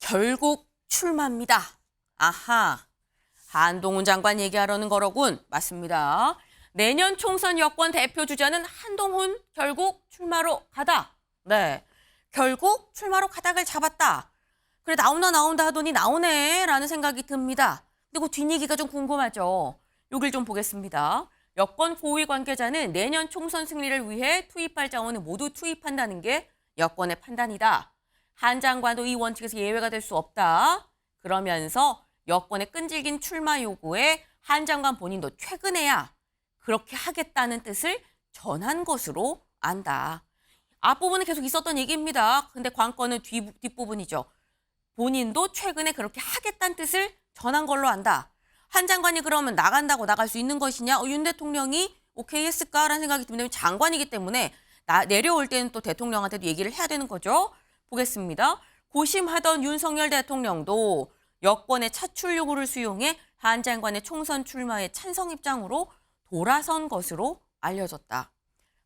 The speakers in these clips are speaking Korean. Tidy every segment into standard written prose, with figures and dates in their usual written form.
결국 출마입니다. 아하, 한동훈 장관 얘기하려는 거로군. 맞습니다. 내년 총선 여권 대표 주자는 한동훈 결국 출마로 가다. 네, 결국 출마로 가닥을 잡았다. 그래 나온다 하더니 나오네 라는 생각이 듭니다. 근데 그 뒷얘기가 좀 궁금하죠. 여길 좀 보겠습니다. 여권 고위 관계자는 내년 총선 승리를 위해 투입할 자원을 모두 투입한다는 게 여권의 판단이다. 한 장관도 이 원칙에서 예외가 될 수 없다. 그러면서 여권의 끈질긴 출마 요구에 한 장관 본인도 최근에야 그렇게 하겠다는 뜻을 전한 것으로 안다. 앞부분은 계속 있었던 얘기입니다. 근데 관건은 뒷부분이죠. 본인도 최근에 그렇게 하겠다는 뜻을 전한 걸로 안다. 한 장관이 그러면 나간다고 나갈 수 있는 것이냐? 윤 대통령이 오케이 했을까라는 생각이 듭니다. 장관이기 때문에 내려올 때는 또 대통령한테도 얘기를 해야 되는 거죠. 보겠습니다. 고심하던 윤석열 대통령도 여권의 차출 요구를 수용해 한 장관의 총선 출마에 찬성 입장으로 돌아선 것으로 알려졌다.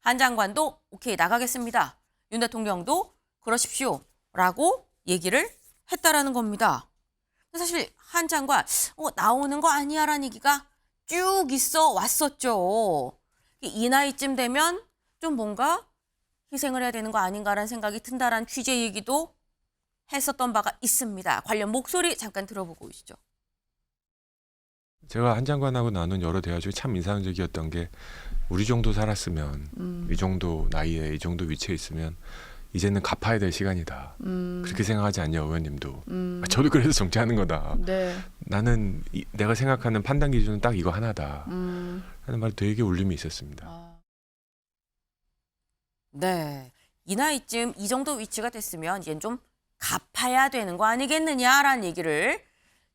한 장관도 오케이 나가겠습니다. 윤 대통령도 그러십시오 라고 얘기를 했다라는 겁니다. 사실 한 장관 나오는 거 아니야 라는 얘기가 쭉 있어 왔었죠. 이 나이쯤 되면 좀 뭔가 희생을 해야 되는 거 아닌가라는 생각이 든다라는 취재 얘기도 했었던 바가 있습니다. 관련 목소리 잠깐 들어보고 오시죠. 제가 한 장관하고 나눈 여러 대화 중에 참 인상적이었던 게 우리 정도 살았으면 이 정도 나이에 이 정도 위치에 있으면 이제는 갚아야 될 시간이다. 그렇게 생각하지 않냐 의원님도. 저도 그래서 정치하는 거다. 네. 나는 내가 생각하는 판단 기준은 딱 이거 하나다. 하는 말 되게 울림이 있었습니다. 네. 이 나이쯤 이 정도 위치가 됐으면 이제는 좀 갚아야 되는 거 아니겠느냐라는 얘기를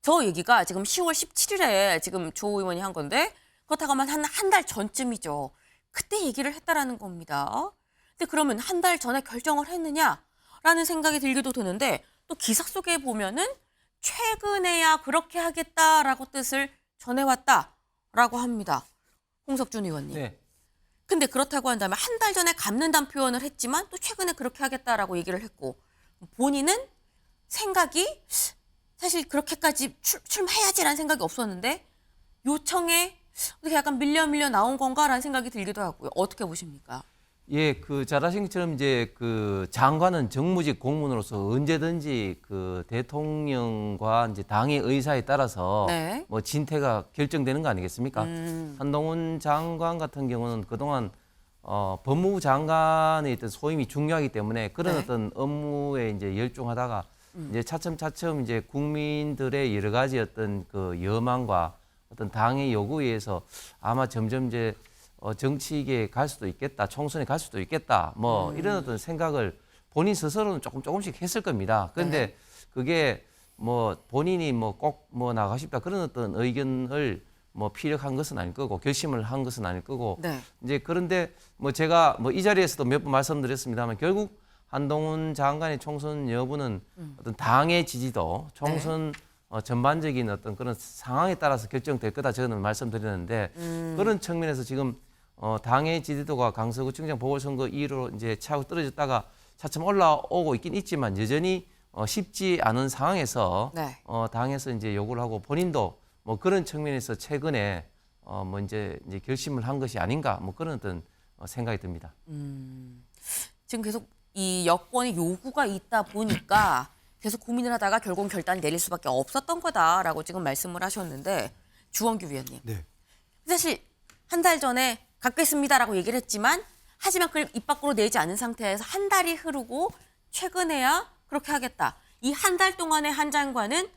저 얘기가 지금 10월 17일에 지금 조 의원이 한 건데 그렇다고 하면 한 달 전쯤이죠. 그때 얘기를 했다라는 겁니다. 근데 그러면 한 달 전에 결정을 했느냐라는 생각이 들기도 드는데 또 기사 속에 보면은 최근에야 그렇게 하겠다라고 뜻을 전해왔다라고 합니다. 홍석준 의원님. 네. 근데 그렇다고 한다면 한 달 전에 갚는다는 표현을 했지만 또 최근에 그렇게 하겠다라고 얘기를 했고 본인은 생각이 사실 그렇게까지 출마해야지라는 생각이 없었는데 요청에 어떻게 약간 밀려 나온 건가라는 생각이 들기도 하고요. 어떻게 보십니까? 예, 잘 아신 것처럼 이제 장관은 정무직 공무원으로서 언제든지 대통령과 이제 당의 의사에 따라서 네. 뭐 진퇴가 결정되는 거 아니겠습니까? 한동훈 장관 같은 경우는 그동안 법무부 장관의 어떤 소임이 중요하기 때문에 그런 네. 어떤 업무에 이제 열중하다가 이제 차츰 이제 국민들의 여러 가지 어떤 여망과 어떤 당의 요구에 의해서 아마 점점 이제 정치계에 갈 수도 있겠다, 총선에 갈 수도 있겠다, 뭐 이런 어떤 생각을 본인 스스로는 조금씩 했을 겁니다. 그런데 네. 그게 뭐 본인이 뭐 꼭 뭐 나가고 싶다 그런 어떤 의견을 뭐 피력한 것은 아닐 거고 결심을 한 것은 아닐 거고 네. 이제 그런데 뭐 제가 뭐 이 자리에서도 몇 번 말씀드렸습니다만 결국 한동훈 장관의 총선 여부는 어떤 당의 지지도 총선 전반적인 어떤 그런 상황에 따라서 결정될 거다 저는 말씀드렸는데 그런 측면에서 지금 당의 지지도가 강서구청장 보궐선거 이후로 이제 차고 떨어졌다가 차츰 올라오고 있긴 있지만 여전히 쉽지 않은 상황에서 네. 당에서 이제 요구를 하고 본인도 뭐 그런 측면에서 최근에 뭐 이제 결심을 한 것이 아닌가 뭐 그런 어떤 생각이 듭니다. 지금 계속 이 여권의 요구가 있다 보니까 계속 고민을 하다가 결국은 결단을 내릴 수밖에 없었던 거다라고 지금 말씀을 하셨는데 주원규 위원님. 네. 사실 한 달 전에 갖겠습니다라고 얘기를 했지만 하지만 그걸 입 밖으로 내지 않은 상태에서 한 달이 흐르고 최근에야 그렇게 하겠다. 이 한 달 동안의 한 장관은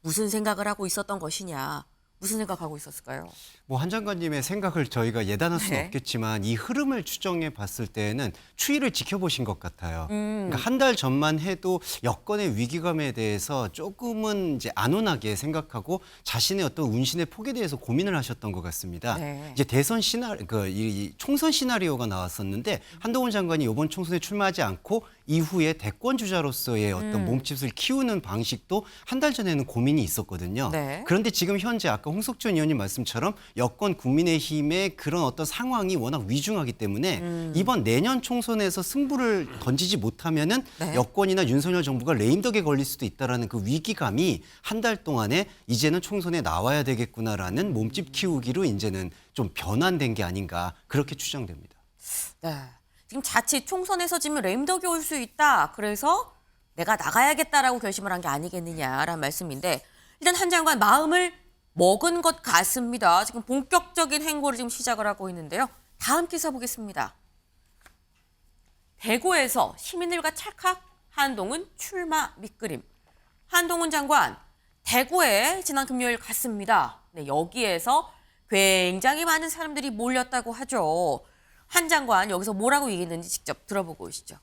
무슨 생각을 하고 있었던 것이냐. 무슨 생각하고 있었을까요? 뭐 한 장관님의 생각을 저희가 예단할 수는 네. 없겠지만 이 흐름을 추정해 봤을 때는 추이를 지켜보신 것 같아요. 그러니까 한 달 전만 해도 여권의 위기감에 대해서 조금은 이제 안온하게 생각하고 자신의 어떤 운신의 폭에 대해서 고민을 하셨던 것 같습니다. 네. 이제 대선 이 총선 시나리오가 나왔었는데 한동훈 장관이 이번 총선에 출마하지 않고 이후에 대권 주자로서의 어떤 몸집을 키우는 방식도 한 달 전에는 고민이 있었거든요. 네. 그런데 지금 현재 아까 아까 홍석천 의원님 말씀처럼 여권 국민의힘의 그런 어떤 상황이 워낙 위중하기 때문에 이번 내년 총선에서 승부를 던지지 못하면은 네. 여권이나 윤석열 정부가 레임덕에 걸릴 수도 있다라는 그 위기감이 한 달 동안에 이제는 총선에 나와야 되겠구나라는 몸집 키우기로 이제는 좀 변환된 게 아닌가 그렇게 추정됩니다. 네. 지금 자칫 총선에서 지면 레임덕이 올 수 있다. 그래서 내가 나가야겠다라고 결심을 한 게 아니겠느냐라는 말씀인데 일단 한 장관 마음을 먹은 것 같습니다. 지금 본격적인 행보를 지금 시작을 하고 있는데요. 다음 기사 보겠습니다. 대구에서 시민들과 찰칵 한동훈 출마 밑그림. 한동훈 장관 대구에 지난 금요일 갔습니다. 네, 여기에서 굉장히 많은 사람들이 몰렸다고 하죠. 한 장관 여기서 뭐라고 얘기했는지 직접 들어보고 오시죠.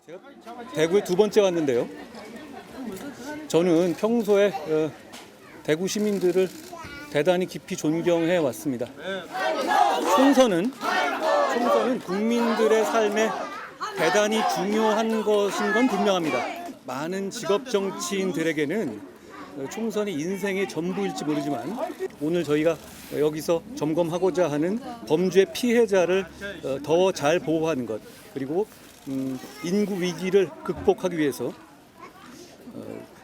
제가 대구에 두 번째 왔는데요. 저는 평소에 대구 시민들을 대단히 깊이 존경해 왔습니다. 총선은 국민들의 삶에 대단히 중요한 것인 건 분명합니다. 많은 직업 정치인들에게는 총선이 인생의 전부일지 모르지만 오늘 저희가 여기서 점검하고자 하는 범죄 피해자를 더 잘 보호하는 것 그리고 인구 위기를 극복하기 위해서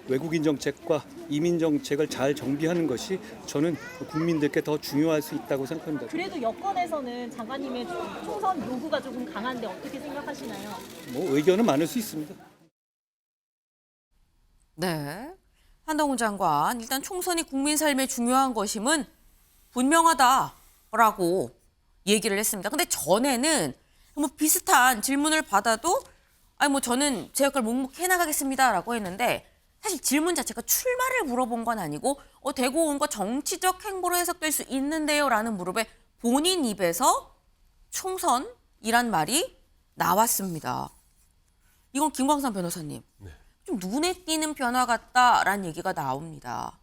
외국인 정책과 이민 정책을 잘 정비하는 것이 저는 국민들께 더 중요할 수 있다고 생각합니다. 그래도 여권에서는 장관님의 총선 요구가 조금 강한데 어떻게 생각하시나요? 뭐 의견은 많을 수 있습니다. 네. 한동훈 장관 일단 총선이 국민 삶에 중요한 것임은 분명하다라고 얘기를 했습니다. 근데 전에는 뭐 비슷한 질문을 받아도 아니 뭐 저는 제 역할 묵묵히 해나가겠습니다라고 했는데 사실 질문 자체가 출마를 물어본 건 아니고 대구 온 거 정치적 행보로 해석될 수 있는데요라는 무릎에 본인 입에서 총선이란 말이 나왔습니다. 이건 김광삼 변호사님. 좀 눈에 띄는 변화 같다라는 얘기가 나옵니다.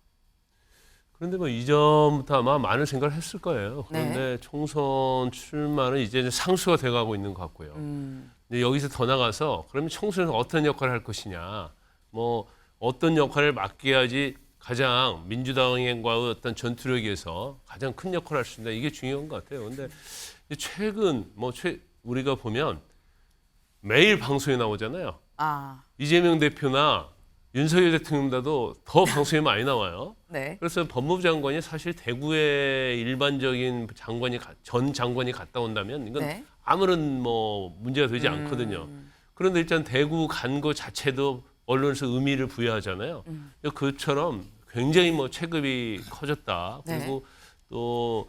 그런데 뭐 이전부터 아마 많은 생각을 했을 거예요. 그런데 총선 출마는 이제 상수가 돼가고 있는 것 같고요. 근데 여기서 더 나가서 그러면 총선에서 어떤 역할을 할 것이냐, 뭐 어떤 역할을 맡겨야지 가장 민주당과의 어떤 전투력에서 가장 큰 역할을 할 수 있다. 이게 중요한 것 같아요. 근데 최근 우리가 보면 매일 방송에 나오잖아요. 이재명 대표나 윤석열 대통령보다도 더 방송에 많이 나와요. 네. 그래서 법무부 장관이 사실 대구에 일반적인 전 장관이 갔다 온다면 이건 네. 아무런 뭐 문제가 되지 않거든요. 그런데 일단 대구 간 거 자체도 언론에서 의미를 부여하잖아요. 그처럼 굉장히 뭐 체급이 커졌다. 네. 그리고 또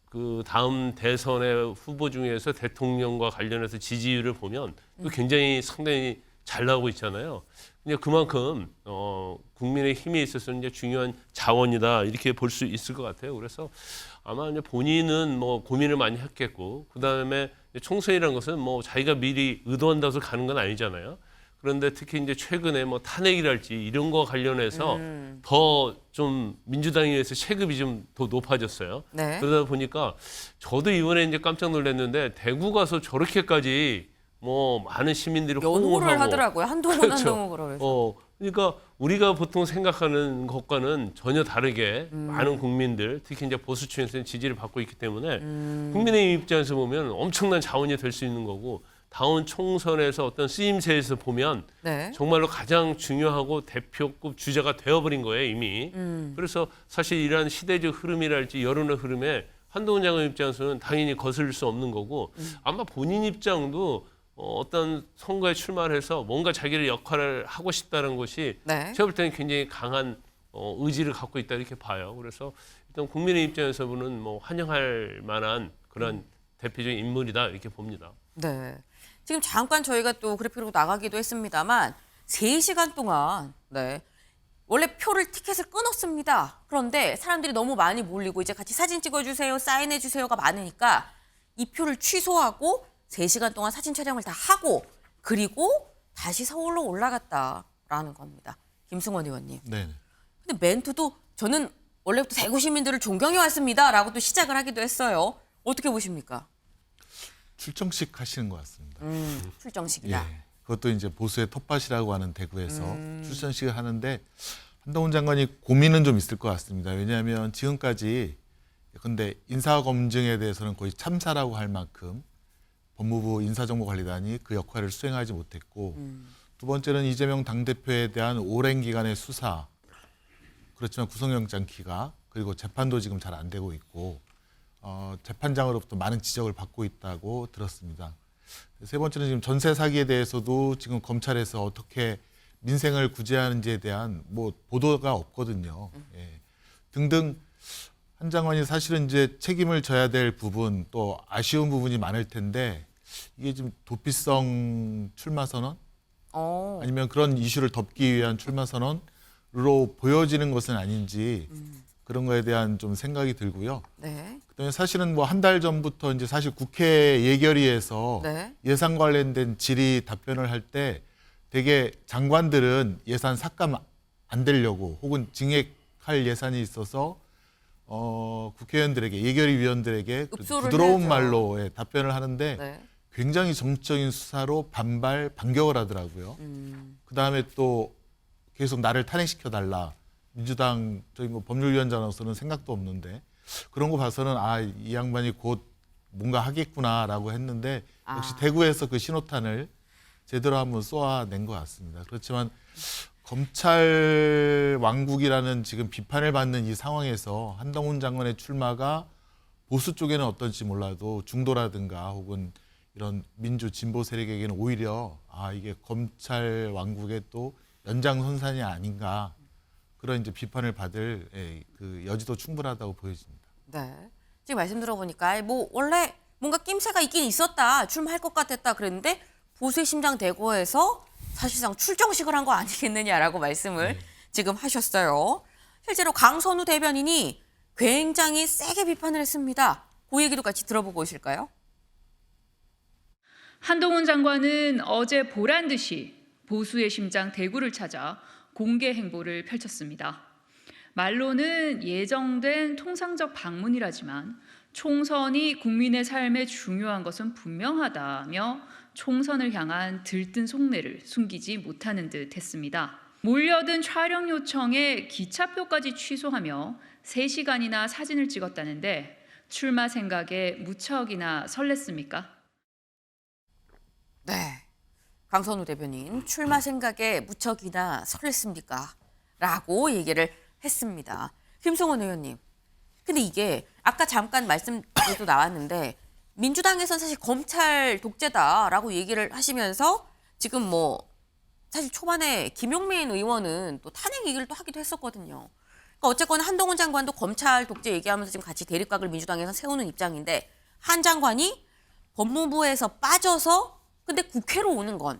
그 다음 대선의 후보 중에서 대통령과 관련해서 지지율을 보면 또 굉장히 상당히 잘 나오고 있잖아요. 근데 그만큼 국민의 힘에 있어서는 이제 중요한 자원이다 이렇게 볼 수 있을 것 같아요. 그래서 아마 이제 본인은 뭐 고민을 많이 했겠고 그 다음에 총선이라는 것은 뭐 자기가 미리 의도한다고 해서 가는 건 아니잖아요. 그런데 특히 이제 최근에 뭐 탄핵이랄지 이런 거 관련해서 더 좀 민주당에 의해서 체급이 좀 더 높아졌어요. 네. 그러다 보니까 저도 이번에 이제 깜짝 놀랐는데 대구 가서 저렇게까지 뭐 많은 시민들이 호응을 연호를 하고 하더라고요. 한동훈 그렇죠. 한동훈 그러면서. 그러니까 우리가 보통 생각하는 것과는 전혀 다르게 많은 국민들, 특히 이제 보수층에서는 지지를 받고 있기 때문에 국민의힘 입장에서 보면 엄청난 자원이 될 수 있는 거고 다음 총선에서 어떤 쓰임새에서 보면 네. 정말로 가장 중요하고 대표급 주자가 되어버린 거예요 이미. 그래서 사실 이러한 시대적 흐름이랄지 여론의 흐름에 한동훈 장관 입장에서는 당연히 거슬릴 수 없는 거고 아마 본인 입장도 어떤 선거에 출마를 해서 뭔가 자기의 역할을 하고 싶다는 것이 네. 제가 볼 때는 굉장히 강한 의지를 갖고 있다 이렇게 봐요. 그래서 일단 국민의 입장에서 보는 뭐 환영할 만한 그런 대표적인 인물이다 이렇게 봅니다. 네. 지금 잠깐 저희가 또 그래픽으로 나가기도 했습니다만 3시간 동안 원래 티켓을 끊었습니다. 그런데 사람들이 너무 많이 몰리고 이제 같이 사진 찍어주세요, 사인해주세요가 많으니까 이 표를 취소하고 3시간 동안 사진 촬영을 다 하고 그리고 다시 서울로 올라갔다라는 겁니다. 김승원 의원님. 네. 근데 멘트도 저는 원래부터 대구 시민들을 존경해 왔습니다라고 또 시작을 하기도 했어요. 어떻게 보십니까? 출정식 하시는 것 같습니다. 출정식이다. 예. 그것도 이제 보수의 텃밭이라고 하는 대구에서 출정식을 하는데 한동훈 장관이 고민은 좀 있을 것 같습니다. 왜냐하면 지금까지 근데 인사검증에 대해서는 거의 참사라고 할 만큼 법무부 인사정보관리단이 그 역할을 수행하지 못했고 두 번째는 이재명 당대표에 대한 오랜 기간의 수사, 그렇지만 구속영장 기각, 그리고 재판도 지금 잘 안 되고 있고 재판장으로부터 많은 지적을 받고 있다고 들었습니다. 세 번째는 지금 전세 사기에 대해서도 지금 검찰에서 어떻게 민생을 구제하는지에 대한 뭐 보도가 없거든요. 예. 등등 한 장관이 사실은 이제 책임을 져야 될 부분 또 아쉬운 부분이 많을 텐데 이게 지금 도피성 출마 선언 아니면 그런 이슈를 덮기 위한 출마 선언으로 보여지는 것은 아닌지 그런 거에 대한 좀 생각이 들고요. 네. 그다음에 사실은 뭐 한 달 전부터 이제 사실 국회 예결위에서 네. 예산 관련된 질의 답변을 할 때 되게 장관들은 예산 삭감 안 되려고 혹은 증액할 예산이 있어서 국회의원들에게 예결위 위원들에게 읍소를 부드러운 해야죠. 말로 답변을 하는데 네. 굉장히 정적인 수사로 반격을 하더라고요. 그다음에 또 계속 나를 탄핵시켜 달라. 민주당 저희 뭐 법률위원장으로서는 생각도 없는데 그런 거 봐서는 이 양반이 곧 뭔가 하겠구나라고 했는데 역시 대구에서 그 신호탄을 제대로 한번 쏘아낸 것 같습니다. 그렇지만 검찰 왕국이라는 지금 비판을 받는 이 상황에서 한동훈 장관의 출마가 보수 쪽에는 어떨지 몰라도 중도라든가 혹은 이런 민주 진보 세력에게는 오히려 이게 검찰 왕국의 또 연장선상이 아닌가 그런 이제 비판을 받을 그 여지도 충분하다고 보여집니다. 네. 지금 말씀 들어보니까 뭐 원래 뭔가 낌새가 있긴 있었다. 출마할 것 같았다 그랬는데 보수의 심장 대구에서 사실상 출정식을 한 거 아니겠느냐라고 말씀을 지금 하셨어요. 실제로 강선우 대변인이 굉장히 세게 비판을 했습니다. 그 얘기도 같이 들어보고 오실까요? 한동훈 장관은 어제 보란 듯이 보수의 심장 대구를 찾아 공개 행보를 펼쳤습니다. 말로는 예정된 통상적 방문이라지만 총선이 국민의 삶에 중요한 것은 분명하다며 총선을 향한 들뜬 속내를 숨기지 못하는 듯 했습니다. 몰려든 촬영 요청에 기차표까지 취소하며 3시간이나 사진을 찍었다는데 출마 생각에 무척이나 설렜습니까? 네. 강선우 대변인 출마 생각에 무척이나 설렜습니까? 라고 얘기를 했습니다. 김성원 의원님. 근데 이게 아까 잠깐 말씀도 나왔는데 민주당에서는 사실 검찰 독재다라고 얘기를 하시면서 지금 뭐 사실 초반에 김용민 의원은 또 탄핵 얘기를 또 하기도 했었거든요. 그러니까 어쨌거나 한동훈 장관도 검찰 독재 얘기하면서 지금 같이 대립각을 민주당에서 세우는 입장인데 한 장관이 법무부에서 빠져서 근데 국회로 오는 건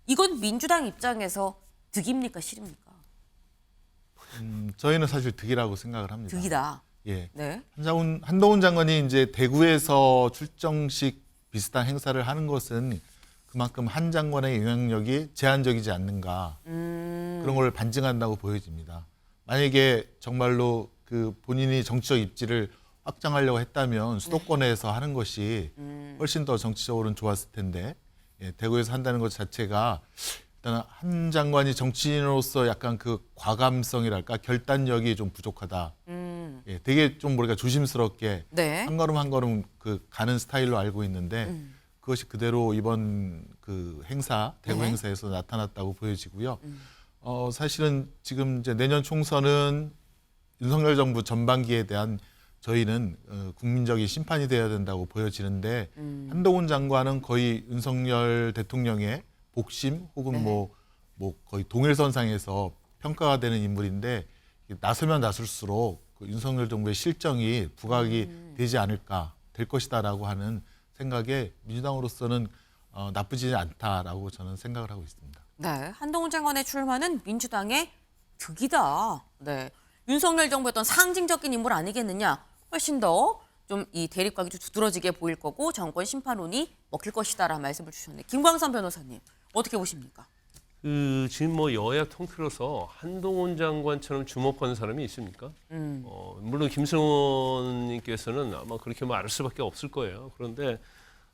이건 민주당 입장에서 득입니까 실입니까? 저희는 사실 득이라고 생각을 합니다. 득이다. 예. 네. 한동훈 장관이 이제 대구에서 출정식 비슷한 행사를 하는 것은 그만큼 한 장관의 영향력이 제한적이지 않는가 그런 걸 반증한다고 보여집니다. 만약에 정말로 그 본인이 정치적 입지를 확장하려고 했다면 수도권에서 하는 것이 훨씬 더 정치적으로는 좋았을 텐데 대구에서 한다는 것 자체가 일단 한 장관이 정치인으로서 약간 그 과감성이랄까 결단력이 좀 부족하다. 되게 좀 뭐랄까 조심스럽게 네. 한 걸음 한 걸음 그 가는 스타일로 알고 있는데 그것이 그대로 이번 그 행사 대구 네. 행사에서 나타났다고 보여지고요. 사실은 지금 이제 내년 총선은 윤석열 정부 전반기에 대한 저희는 국민적인 심판이 되어야 된다고 보여지는데 한동훈 장관은 거의 윤석열 대통령의 복심 혹은 네. 뭐 거의 동일선상에서 평가가 되는 인물인데 나서면 나설수록 그 윤석열 정부의 실정이 부각이 되지 않을까 될 것이다라고 하는 생각에 민주당으로서는 나쁘지 않다라고 저는 생각을 하고 있습니다. 네. 한동훈 장관의 출마는 민주당의 득이다. 네. 윤석열 정부의 어떤 상징적인 인물 아니겠느냐. 훨씬 더 좀 이 대립각이 좀 두드러지게 보일 거고 정권 심판론이 먹힐 것이다라는 말씀을 주셨는데 김광선 변호사님 어떻게 보십니까? 지금 뭐 여야 통틀어서 한동훈 장관처럼 주목하는 사람이 있습니까? 물론 김성원님께서는 아마 그렇게 말할 수밖에 없을 거예요. 그런데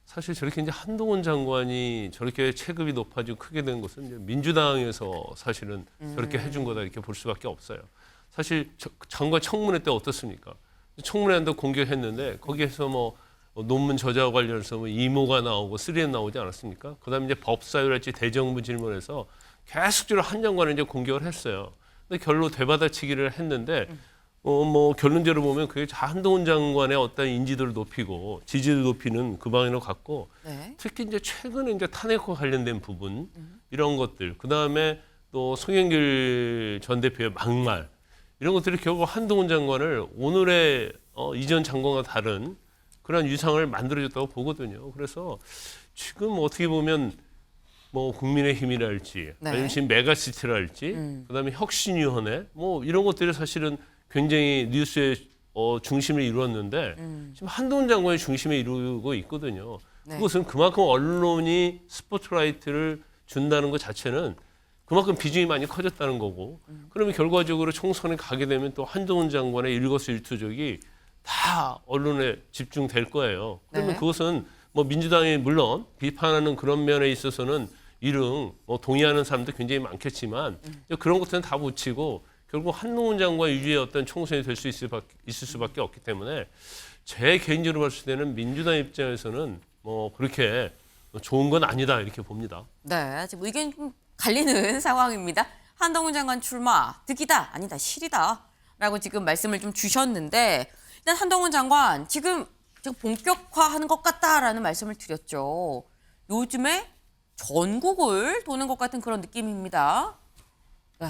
사실 저렇게 이제 한동훈 장관이 저렇게 체급이 높아지고 크게 된 것은 이제 민주당에서 사실은 저렇게 해준 거다 이렇게 볼 수밖에 없어요. 사실 장관 청문회 때 어떻습니까? 청문회도 공개했는데 거기에서 뭐 논문 저자 관련해서 뭐 이모가 나오고 3N 나오지 않았습니까? 그다음에 이제 법사위랄지 대정부 질문에서 계속적으로 한 장관을 이제 공격을 했어요. 근데 결로 되받아치기를 했는데 뭐 결론적으로 보면 그게 한동훈 장관의 어떤 인지도를 높이고 지지를 높이는 그 방향으로 갔고 네. 특히 이제 최근에 이제 탄핵과 관련된 부분 이런 것들 그다음에 또 송영길 전 대표의 막말 이런 것들이 결국 한동훈 장관을 오늘의 이전 장관과 다른 그런 유상을 만들어줬다고 보거든요. 그래서 지금 어떻게 보면 뭐 국민의힘이랄지 네. 아니면 지금 메가시티랄지 그다음에 혁신위원회 뭐 이런 것들이 사실은 굉장히 뉴스의 중심을 이루었는데 지금 한동훈 장관이 중심에 이루고 있거든요. 네. 그것은 그만큼 언론이 스포트라이트를 준다는 것 자체는 그만큼 비중이 많이 커졌다는 거고 그러면 결과적으로 총선에 가게 되면 또 한동훈 장관의 일거수일투족이 다 언론에 집중될 거예요. 그러면 네. 그것은 뭐 민주당이 물론 비판하는 그런 면에 있어서는 이릉 뭐 동의하는 사람도 굉장히 많겠지만 그런 것들은 다 붙이고 결국 한동훈 장관 위주의 어떤 총선이 될 수 있을 수밖에 없기 때문에 제 개인적으로 봤을 때는 민주당 입장에서는 뭐 그렇게 좋은 건 아니다 이렇게 봅니다. 네, 지금 의견이 좀 갈리는 상황입니다. 한동훈 장관 출마 득이다 아니다 실이다라고 지금 말씀을 좀 주셨는데 일단 한동훈 장관 지금 본격화하는 것 같다라는 말씀을 드렸죠. 요즘에 전국을 도는 것 같은 그런 느낌입니다. 네.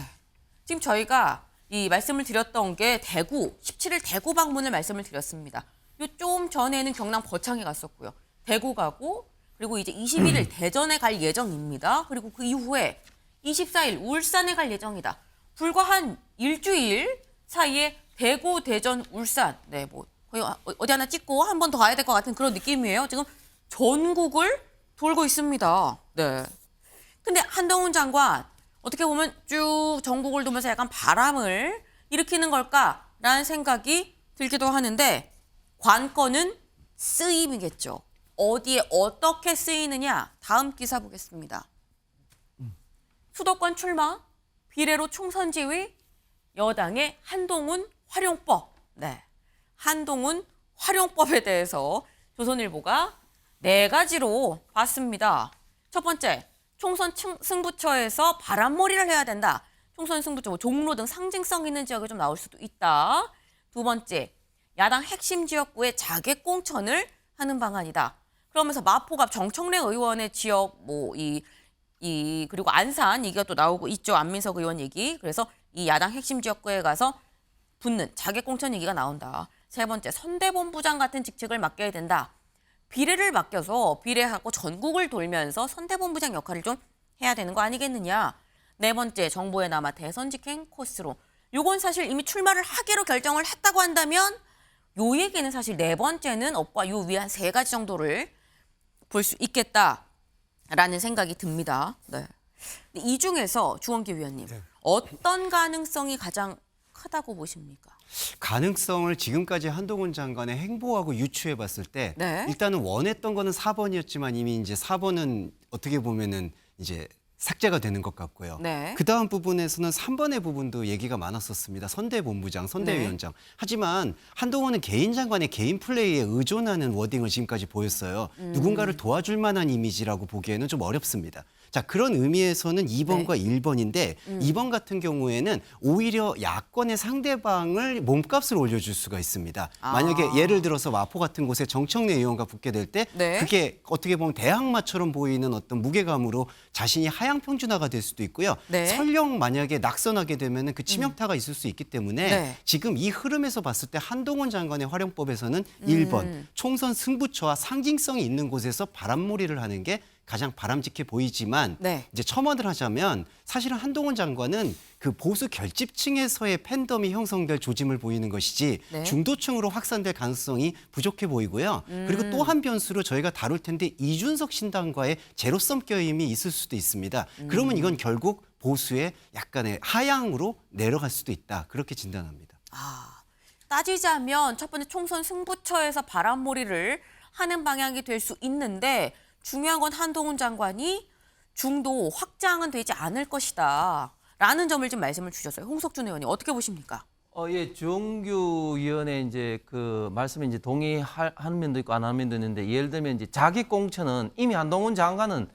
지금 저희가 이 말씀을 드렸던 게 대구, 17일 대구 방문을 말씀을 드렸습니다. 요 좀 전에는 경남 거창에 갔었고요. 대구 가고 그리고 이제 21일 대전에 갈 예정입니다. 그리고 그 이후에 24일 울산에 갈 예정이다. 불과 한 일주일 사이에 대구, 대전, 울산, 네, 뭐 거의 어디 하나 찍고 한 번 더 가야 될 것 같은 그런 느낌이에요. 지금 전국을 돌고 있습니다. 네. 근데 한동훈 장관 어떻게 보면 쭉 전국을 돌면서 약간 바람을 일으키는 걸까라는 생각이 들기도 하는데 관건은 쓰임이겠죠. 어디에 어떻게 쓰이느냐 다음 기사 보겠습니다. 수도권 출마, 비례로 총선 지위, 여당의 한동훈 활용법. 네, 한동훈 활용법에 대해서 조선일보가 4가지로 봤습니다. 첫 번째, 총선 승부처에서 바람몰이를 해야 된다. 총선 승부처, 종로 등 상징성 있는 지역에 좀 나올 수도 있다. 두 번째, 야당 핵심 지역구에 자객 공천을 하는 방안이다. 그러면서 마포갑 정청래 의원의 지역 그리고 안산 얘기가 또 나오고 있죠. 안민석 의원 얘기. 그래서 이 야당 핵심 지역구에 가서 붙는 자객 공천 얘기가 나온다. 세 번째, 선대본부장 같은 직책을 맡겨야 된다. 비례를 맡겨서 비례하고 전국을 돌면서 선대본부장 역할을 좀 해야 되는 거 아니겠느냐. 네 번째, 정보에 남아 대선 직행 코스로. 요건 사실 이미 출마를 하기로 결정을 했다고 한다면 요 얘기는 사실 네 번째는 업과 요 위에 한 3가지 정도를 볼 수 있겠다라는 생각이 듭니다. 네. 이 중에서 주원기 위원님, 어떤 가능성이 가장 크다고 보십니까? 가능성을 지금까지 한동훈 장관의 행보하고 유추해 봤을 때 네. 일단은 원했던 거는 4번이었지만 이미 이제 4번은 어떻게 보면은 이제 삭제가 되는 것 같고요. 네. 그 다음 부분에서는 3번의 부분도 얘기가 많았었습니다. 선대본부장, 선대위원장. 하지만 한동훈은 개인 장관의 개인 플레이에 의존하는 워딩을 지금까지 보였어요. 누군가를 도와줄 만한 이미지라고 보기에는 좀 어렵습니다. 자, 그런 의미에서는 2번과 1번인데 2번 같은 경우에는 오히려 야권의 상대방을 몸값을 올려줄 수가 있습니다. 만약에 예를 들어서 마포 같은 곳에 정청래 의원과 붙게 될 때 네. 그게 어떻게 보면 대항마처럼 보이는 어떤 무게감으로 자신이 하향 평준화가 될 수도 있고요. 네. 설령 만약에 낙선하게 되면은 그 치명타가 있을 수 있기 때문에 네. 지금 이 흐름에서 봤을 때 한동훈 장관의 활용법에서는 1번 총선 승부처와 상징성이 있는 곳에서 바람몰이를 하는 게 가장 바람직해 보이지만 네. 이제 첨언을 하자면 사실은 한동훈 장관은 그 보수 결집층에서의 팬덤이 형성될 조짐을 보이는 것이지 네. 중도층으로 확산될 가능성이 부족해 보이고요. 그리고 또 한 변수로 저희가 다룰 텐데 이준석 신당과의 제로섬 껴임이 있을 수도 있습니다. 그러면 이건 결국 보수의 약간의 하향으로 내려갈 수도 있다. 그렇게 진단합니다. 따지자면 첫 번째 총선 승부처에서 바람몰이를 하는 방향이 될 수 있는데 중요한 건 한동훈 장관이 중도 확장은 되지 않을 것이다. 라는 점을 좀 말씀을 주셨어요. 홍석준 의원님 어떻게 보십니까? 예, 주홍규 의원의 이제 그 말씀에 이제 동의하는 면도 있고 안 하는 면도 있는데 예를 들면 이제 자기 공천은 이미 한동훈 장관은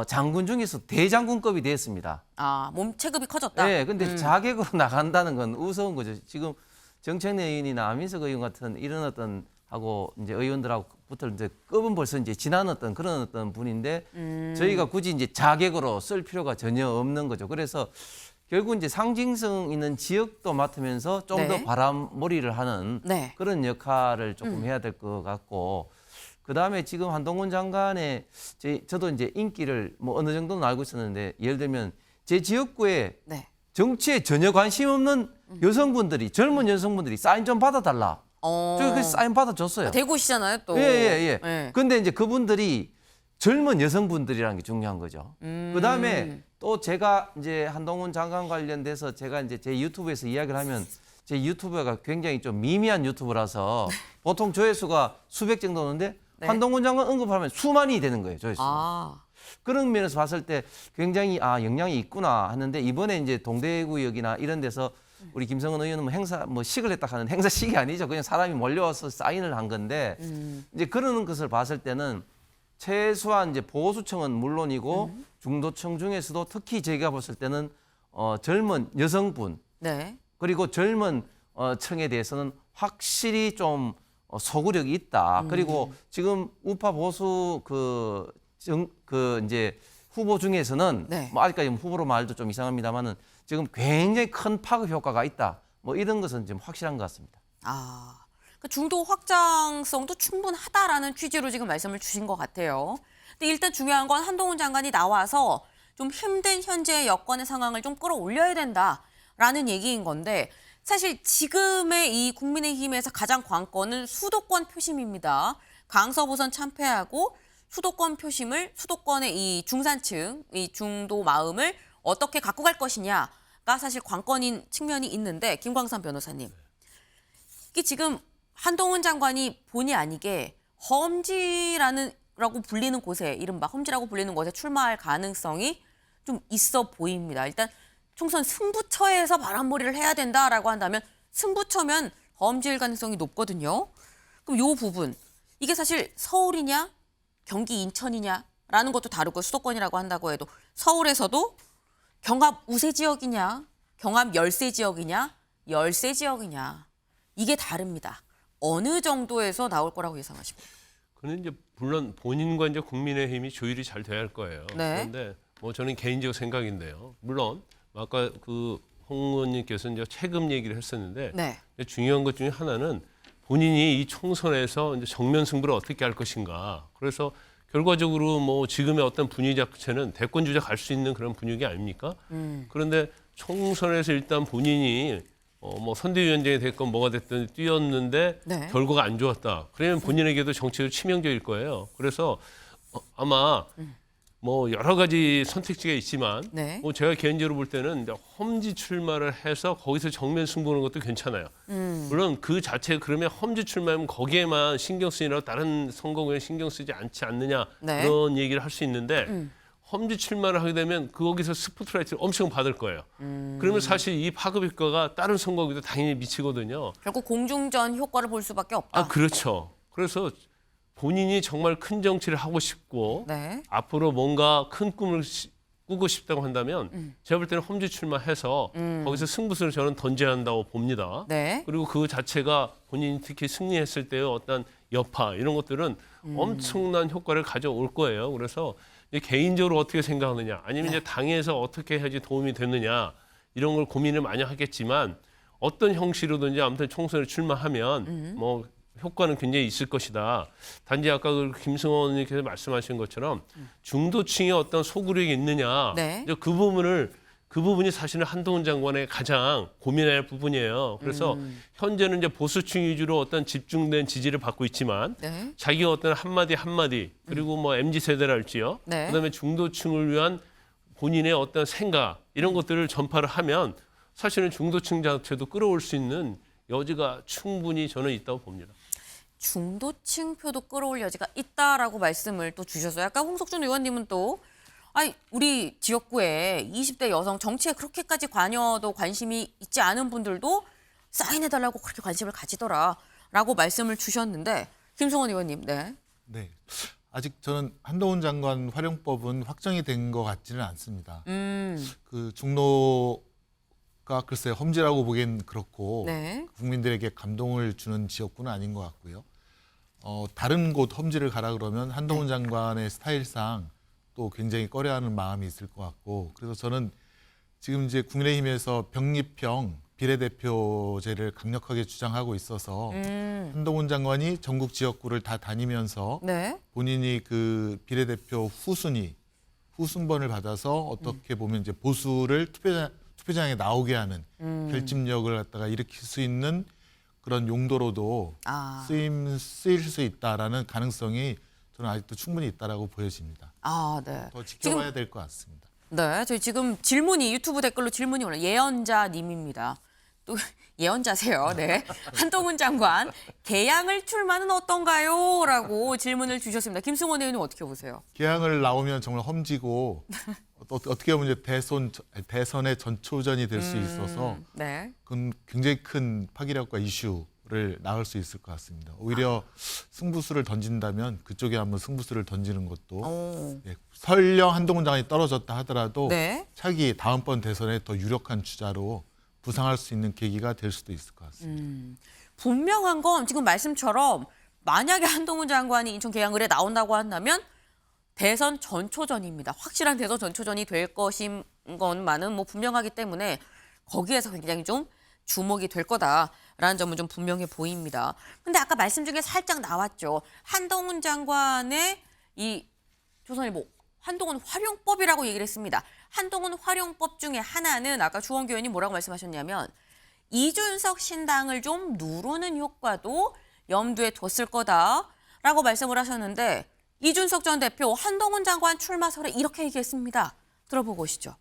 장군 중에서 대장군급이 됐습니다. 아, 몸 체급이 커졌다. 네, 근데 자객으로 나간다는 건 우스운 거죠. 지금 정청래 의원이나 안민석 의원 같은 이런 어떤 하고 이제 의원들하고부터 이제 급은 벌써 이제 지난 어떤 그런 어떤 분인데 저희가 굳이 이제 자객으로 쓸 필요가 전혀 없는 거죠. 그래서 결국 이제 상징성 있는 지역도 맡으면서 좀 더 네. 바람몰이를 하는 네. 그런 역할을 조금 해야 될 것 같고 그다음에 지금 한동훈 장관의 저도 이제 인기를 뭐 어느 정도는 알고 있었는데 예를 들면 제 지역구에 네. 정치에 전혀 관심 없는 여성분들이 젊은 여성분들이 사인 좀 받아달라. 저희 그 사인 받아줬어요. 대구시잖아요, 또. 예. 네. 근데 이제 그분들이 젊은 여성분들이라는 게 중요한 거죠. 그다음에 또 제가 이제 한동훈 장관 관련돼서 제가 이제 제 유튜브에서 이야기를 하면 제 유튜브가 굉장히 좀 미미한 유튜브라서 보통 조회수가 수백 정도 오는데 네. 한동훈 장관 언급하면 수만이 되는 거예요, 조회수가. 아, 그런 면에서 봤을 때 굉장히 영향이 있구나 하는데 이번에 이제 동대구역이나 이런 데서 우리 김성은 의원은 뭐 행사 뭐 식을 했다 하는 행사식이 아니죠. 그냥 사람이 몰려와서 사인을 한 건데 이제 그런 것을 봤을 때는 최소한 이제 보수층은 물론이고 중도층 중에서도 특히 제가 봤을 때는 젊은 여성분 네. 그리고 젊은 층에 대해서는 확실히 좀 소구력이 있다. 그리고 지금 우파 보수 그 이제 후보 중에서는 네. 뭐 아직까지 후보로 말도 좀 이상합니다만은 지금 굉장히 큰 파급 효과가 있다. 뭐 이런 것은 지금 확실한 것 같습니다. 아, 그 중도 확장성도 충분하다라는 취지로 지금 말씀을 주신 것 같아요. 근데 일단 중요한 건 한동훈 장관이 나와서 좀 힘든 현재의 여건의 상황을 좀 끌어올려야 된다라는 얘기인 건데 사실 지금의 이 국민의힘에서 가장 관건은 수도권 표심입니다. 강서부선 참패하고 수도권 표심을 수도권의 이 중산층, 이 중도 마음을 어떻게 갖고 갈 것이냐가 사실 관건인 측면이 있는데 김광삼 변호사님. 이게 지금 한동훈 장관이 본의 아니게 험지라고 불리는 곳에 이른바 험지라고 불리는 곳에 출마할 가능성이 좀 있어 보입니다. 일단 총선 승부처에서 바람몰이를 해야 된다라고 한다면 승부처면 험지일 가능성이 높거든요. 그럼 이 부분 이게 사실 서울이냐 경기 인천이냐라는 것도 다르고 수도권이라고 한다고 해도 서울에서도 경합 우세 지역이냐 경합 열세 지역이냐 열세 지역이냐 이게 다릅니다. 어느 정도에서 나올 거라고 예상하십니까? 그는 이제 물론 본인과 이제 국민의힘이 조율이 잘 돼야 할 거예요. 네. 그런데 뭐 저는 개인적 생각인데요. 물론 아까 그 홍 의원님께서 이제 체급 얘기를 했었는데 네. 중요한 것 중에 하나는 본인이 이 총선에서 이제 정면 승부를 어떻게 할 것인가. 그래서 결과적으로 뭐 지금의 어떤 분위기 자체는 대권 주자 갈 수 있는 그런 분위기 아닙니까? 그런데 총선에서 일단 본인이 뭐 선대위원장이 됐건 뭐가 됐든 뛰었는데 네. 결과가 안 좋았다. 그러면 본인에게도 정치적으로 치명적일 거예요. 그래서 아마 뭐 여러 가지 선택지가 있지만 네. 뭐 제가 개인적으로 볼 때는 이제 험지 출마를 해서 거기서 정면 승부하는 것도 괜찮아요. 물론 그 자체 그러면 험지 출마하면 거기에만 신경 쓰이라고 다른 선거구에 신경 쓰지 않지 않느냐 네. 그런 얘기를 할 수 있는데 험지 출마를 하게 되면 거기서 스포트라이트를 엄청 받을 거예요. 그러면 사실 이 파급 효과가 다른 선거구에도 당연히 미치거든요. 결국 공중전 효과를 볼 수밖에 없다. 그렇죠. 그래서 본인이 정말 큰 정치를 하고 싶고 네. 앞으로 뭔가 큰 꿈을 꾸고 싶다고 한다면 제가 볼 때는 험지 출마해서 거기서 승부수를 저는 던져야 한다고 봅니다. 네. 그리고 그 자체가 본인이 특히 승리했을 때의 어떤 여파 이런 것들은 엄청난 효과를 가져올 거예요. 그래서 이제 개인적으로 어떻게 생각하느냐 아니면 이제 당에서 어떻게 해야지 도움이 되느냐 이런 걸 고민을 많이 하겠지만 어떤 형식으로든지 아무튼 총선에 출마하면 뭐 효과는 굉장히 있을 것이다. 단지 아까 그 김승원 의원님께서 말씀하신 것처럼 중도층의 어떤 소구력이 있느냐 네. 이제 그 부분이 사실은 한동훈 장관의 가장 고민해야 할 부분이에요. 그래서 현재는 이제 보수층 위주로 어떤 집중된 지지를 받고 있지만 네. 자기가 어떤 한마디 그리고 뭐 MZ 세대랄지요. 네. 그다음에 중도층을 위한 본인의 어떤 생각 이런 것들을 전파를 하면 사실은 중도층 자체도 끌어올 수 있는 여지가 충분히 저는 있다고 봅니다. 중도층 표도 끌어올 여지가 있다라고 말씀을 또 주셨어요. 아까 홍석준 의원님은 또 아니 우리 지역구에 20대 여성 정치에 그렇게까지 관여도 관심이 있지 않은 분들도 사인해달라고 그렇게 관심을 가지더라라고 말씀을 주셨는데 김승원 의원님, 네. 네. 아직 저는 한동훈 장관 활용법은 확정이 된 것 같지는 않습니다. 그 중도가 글쎄 험지라고 보기엔 그렇고 네. 국민들에게 감동을 주는 지역구는 아닌 것 같고요. 다른 곳 험지를 가라 그러면 한동훈 장관의 스타일상 또 굉장히 꺼려하는 마음이 있을 것 같고, 그래서 저는 지금 이제 국민의힘에서 병립형 비례대표제를 강력하게 주장하고 있어서 한동훈 장관이 전국 지역구를 다 다니면서 네. 본인이 그 비례대표 후순번을 받아서 어떻게 보면 이제 보수를 투표장에 나오게 하는 결집력을 갖다가 일으킬 수 있는 그런 용도로도 쓰일 수 있다라는 가능성이 저는 아직도 충분히 있다라고 보여집니다. 아, 네. 더 지켜봐야 될 것 같습니다. 네, 저희 지금 질문이 유튜브 댓글로 질문이 올라 예언자님입니다. 또 예언자세요. 네. 한동훈 장관 개항을 출마는 어떤가요? 라고 질문을 주셨습니다. 김승원 의원님 어떻게 보세요? 개항을 나오면 정말 험지고 어떻게 보면 이제 대선의 전초전이 될 수 있어서 네. 그건 굉장히 큰 파괴력과 이슈를 낳을 수 있을 것 같습니다. 오히려 승부수를 던진다면 그쪽에 한번 승부수를 던지는 것도 예, 설령 한동훈 장관이 떨어졌다 하더라도 네. 차기 다음번 대선에 더 유력한 주자로 부상할 수 있는 계기가 될 수도 있을 것 같습니다. 분명한 건 지금 말씀처럼 만약에 한동훈 장관이 인천 개항을에 나온다고 한다면 대선 전초전입니다. 확실한 대선 전초전이 될 것인 것만은 뭐 분명하기 때문에 거기에서 굉장히 좀 주목이 될 거다라는 점은 좀 분명해 보입니다. 근데 아까 말씀 중에 살짝 나왔죠. 한동훈 장관의 이 조선일보 한동훈 활용법이라고 얘기를 했습니다. 한동훈 활용법 중에 하나는 아까 주원교 의원님 뭐라고 말씀하셨냐면 이준석 신당을 좀 누르는 효과도 염두에 뒀을 거다라고 말씀을 하셨는데 이준석 전 대표 한동훈 장관 출마설에 이렇게 얘기했습니다. 들어보고 오시죠.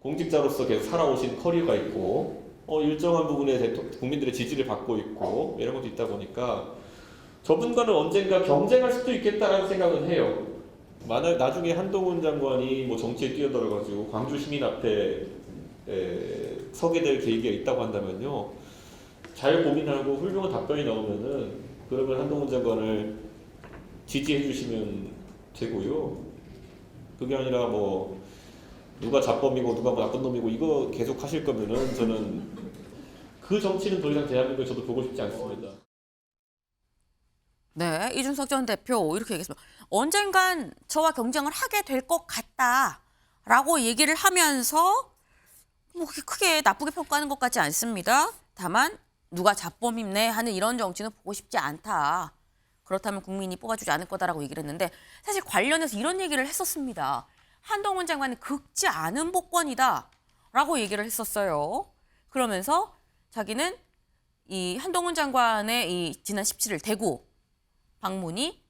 공직자로서 계속 살아오신 커리어가 있고 일정한 부분에 국민들의 지지를 받고 있고 이런 것도 있다 보니까 저분과는 언젠가 경쟁할 수도 있겠다라는 생각은 해요. 만약 나중에 한동훈 장관이 뭐 정치에 뛰어들어가지고 광주 시민 앞에 서게 될 계기가 있다고 한다면요, 잘 고민하고 훌륭한 답변이 나오면은 그러면 한동훈 장관을 지지해 주시면 되고요. 그게 아니라 뭐 누가 잡범이고 누가 뭐 나쁜 놈이고 이거 계속 하실 거면은 저는 그 정치는 더 이상 대한민국에 저도 보고 싶지 않습니다. 네, 이준석 전 대표 이렇게 얘기했습니다. 언젠간 저와 경쟁을 하게 될 것 같다라고 얘기를 하면서 뭐 그렇게 크게 나쁘게 평가하는 것 같지 않습니다. 다만 누가 잡범이네 하는 이런 정치는 보고 싶지 않다. 그렇다면 국민이 뽑아주지 않을 거다라고 얘기를 했는데 사실 관련해서 이런 얘기를 했었습니다. 한동훈 장관은 긁지 않은 복권이다라고 얘기를 했었어요. 그러면서 자기는 이 한동훈 장관의 이 지난 17일 대구 방문이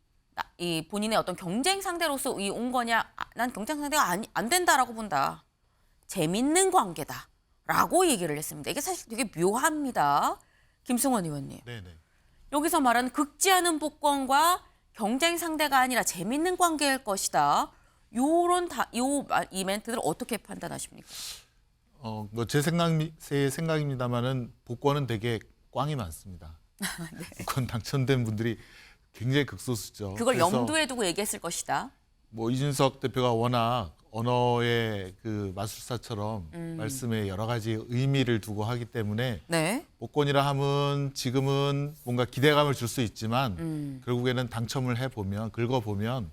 이 본인의 어떤 경쟁 상대로서 온 거냐? 난 경쟁 상대가 안 된다라고 본다. 재밌는 관계다라고 얘기를 했습니다. 이게 사실 되게 묘합니다. 김승원 의원님. 네네. 여기서 말하는 긁지 않은 복권과 경쟁 상대가 아니라 재밌는 관계일 것이다. 이 멘트들 어떻게 판단하십니까? 뭐 제 생각입니다만은 복권은 되게 꽝이 많습니다. 네. 복권 당첨된 분들이 굉장히 극소수죠. 그걸 그래서 염두에 두고 얘기했을 것이다. 뭐 이준석 대표가 워낙 언어의 그 마술사처럼 말씀에 여러 가지 의미를 두고 하기 때문에 네. 복권이라 하면 지금은 뭔가 기대감을 줄 수 있지만 결국에는 당첨을 해보면 긁어보면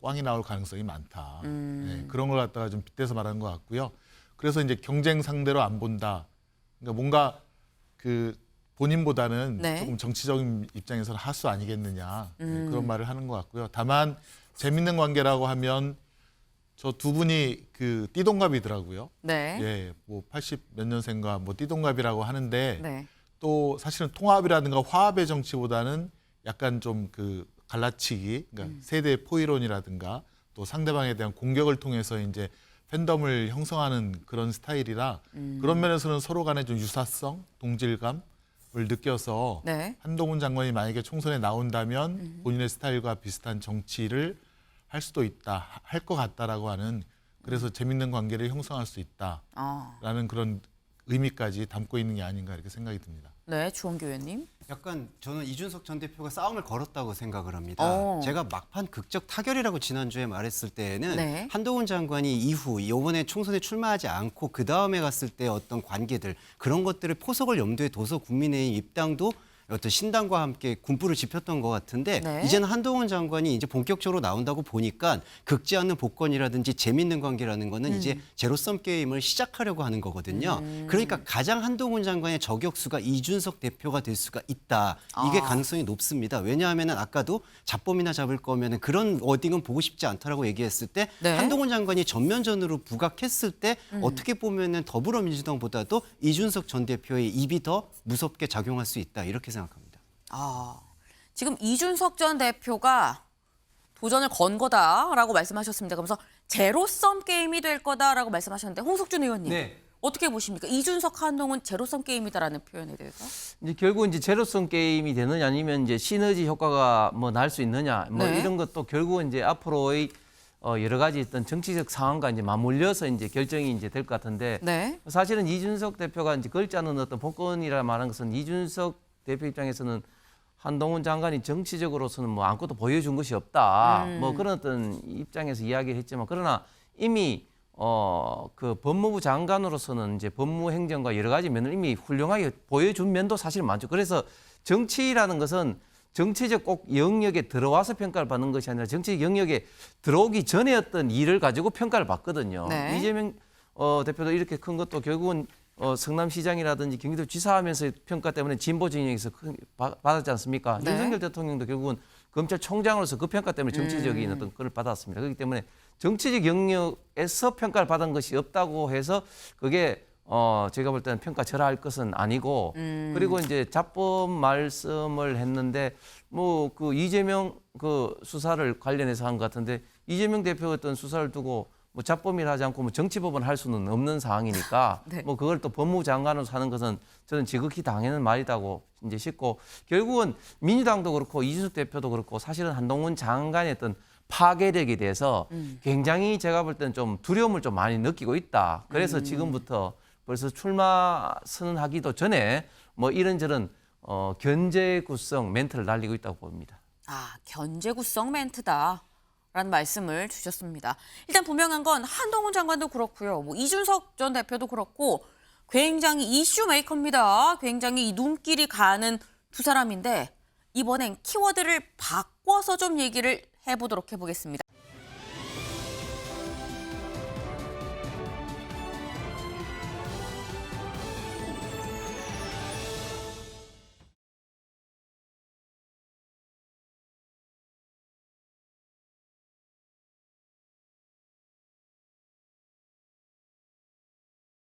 꽝이 나올 가능성이 많다. 네, 그런 걸 갖다가 좀 빗대서 말하는 것 같고요. 그래서 이제 경쟁 상대로 안 본다. 그러니까 뭔가 그 본인보다는 네. 조금 정치적인 입장에서는 하수 아니겠느냐, 네, 그런 말을 하는 것 같고요. 다만 재밌는 관계라고 하면 저 두 분이 그 띠동갑이더라고요. 네. 예, 뭐 80 몇 년생과 뭐 띠동갑이라고 하는데 네. 또 사실은 통합이라든가 화합의 정치보다는 약간 좀 그 갈라치기, 그러니까 세대 포이론이라든가 또 상대방에 대한 공격을 통해서 이제 팬덤을 형성하는 그런 스타일이라 그런 면에서는 서로 간에 좀 유사성, 동질감 느껴서 네. 한동훈 장관이 만약에 총선에 나온다면 본인의 스타일과 비슷한 정치를 할 수도 있다, 할 것 같다라고 하는 그래서 재밌는 관계를 형성할 수 있다라는 그런 의미까지 담고 있는 게 아닌가 이렇게 생각이 듭니다. 네, 주원기 의원님. 약간 저는 이준석 전 대표가 싸움을 걸었다고 생각을 합니다. 어. 제가 막판 극적 타결이라고 지난주에 말했을 때에는 네. 한동훈 장관이 이후 이번에 총선에 출마하지 않고 그 다음에 갔을 때 어떤 관계들 그런 것들을 포석을 염두에 둬서 국민의힘 입당도 어떤 신당과 함께 군부를 짚었던 것 같은데 네. 이제는 한동훈 장관이 이제 본격적으로 나온다고 보니까 극지 않는 복권이라든지 재밌는 관계라는 거는 이제 제로섬 게임을 시작하려고 하는 거거든요. 그러니까 가장 한동훈 장관의 저격수가 이준석 대표가 될 수가 있다. 이게 가능성이 높습니다. 왜냐하면 아까도 잡범이나 잡을 거면 그런 워딩은 보고 싶지 않다라고 얘기했을 때 네. 한동훈 장관이 전면전으로 부각했을 때 어떻게 보면은 더불어민주당보다도 이준석 전 대표의 입이 더 무섭게 작용할 수 있다. 이렇게 생각합니다. 지금 이준석 전 대표가 도전을 건 거다라고 말씀하셨습니다. 그러면서 제로섬 게임이 될 거다라고 말씀하셨는데 홍석준 의원님 네. 어떻게 보십니까? 이준석 한동훈 제로섬 게임이다라는 표현에 대해서. 이제 결국 이제 제로섬 게임이 되느냐 아니면 이제 시너지 효과가 뭐 날 수 있느냐 뭐 네. 이런 것도 결국은 이제 앞으로의 여러 가지 어떤 정치적 상황과 이제 맞물려서 이제 결정이 이제 될 것 같은데 네. 사실은 이준석 대표가 이제 걸지 않은 어떤 복권이라 말하는 것은 이준석 대표 입장에서는 한동훈 장관이 정치적으로서는 뭐 아무것도 보여준 것이 없다. 뭐 그런 어떤 입장에서 이야기를 했지만 그러나 이미 그 법무부 장관으로서는 이제 법무행정과 여러 가지 면을 이미 훌륭하게 보여준 면도 사실 많죠. 그래서 정치라는 것은 정치적 꼭 영역에 들어와서 평가를 받는 것이 아니라 정치적 영역에 들어오기 전에 어떤 일을 가지고 평가를 받거든요. 네. 이재명 대표도 이렇게 큰 것도 결국은 성남시장이라든지 경기도지사하면서 평가 때문에 진보 진영에서 받았지 않습니까? 네. 윤석열 대통령도 결국은 검찰총장으로서 그 평가 때문에 정치적인 어떤 걸 받았습니다. 그렇기 때문에 정치적 영역에서 평가를 받은 것이 없다고 해서 그게 제가 볼 때는 평가절하할 것은 아니고 그리고 이제 잡범 말씀을 했는데 뭐 그 이재명 그 수사를 관련해서 한 것 같은데 이재명 대표 어떤 수사를 두고 뭐 잡범이라 하지 않고 뭐 정치법은 할 수는 없는 상황이니까 네. 뭐 그걸 또 법무부 장관으로 하는 것은 저는 지극히 당연한 말이라고 이제 싶고 결국은 민주당도 그렇고 이준석 대표도 그렇고 사실은 한동훈 장관의 어떤 파괴력에 대해서 굉장히 제가 볼 때는 좀 두려움을 좀 많이 느끼고 있다. 그래서 지금부터 벌써 출마 선언하기도 전에 뭐 이런저런 견제구성 멘트를 날리고 있다고 봅니다. 견제구성 멘트다. 라는 말씀을 주셨습니다. 일단 분명한 건 한동훈 장관도 그렇고요. 뭐 이준석 전 대표도 그렇고 굉장히 이슈 메이커입니다. 굉장히 이 눈길이 가는 두 사람인데 이번엔 키워드를 바꿔서 좀 얘기를 해보겠습니다.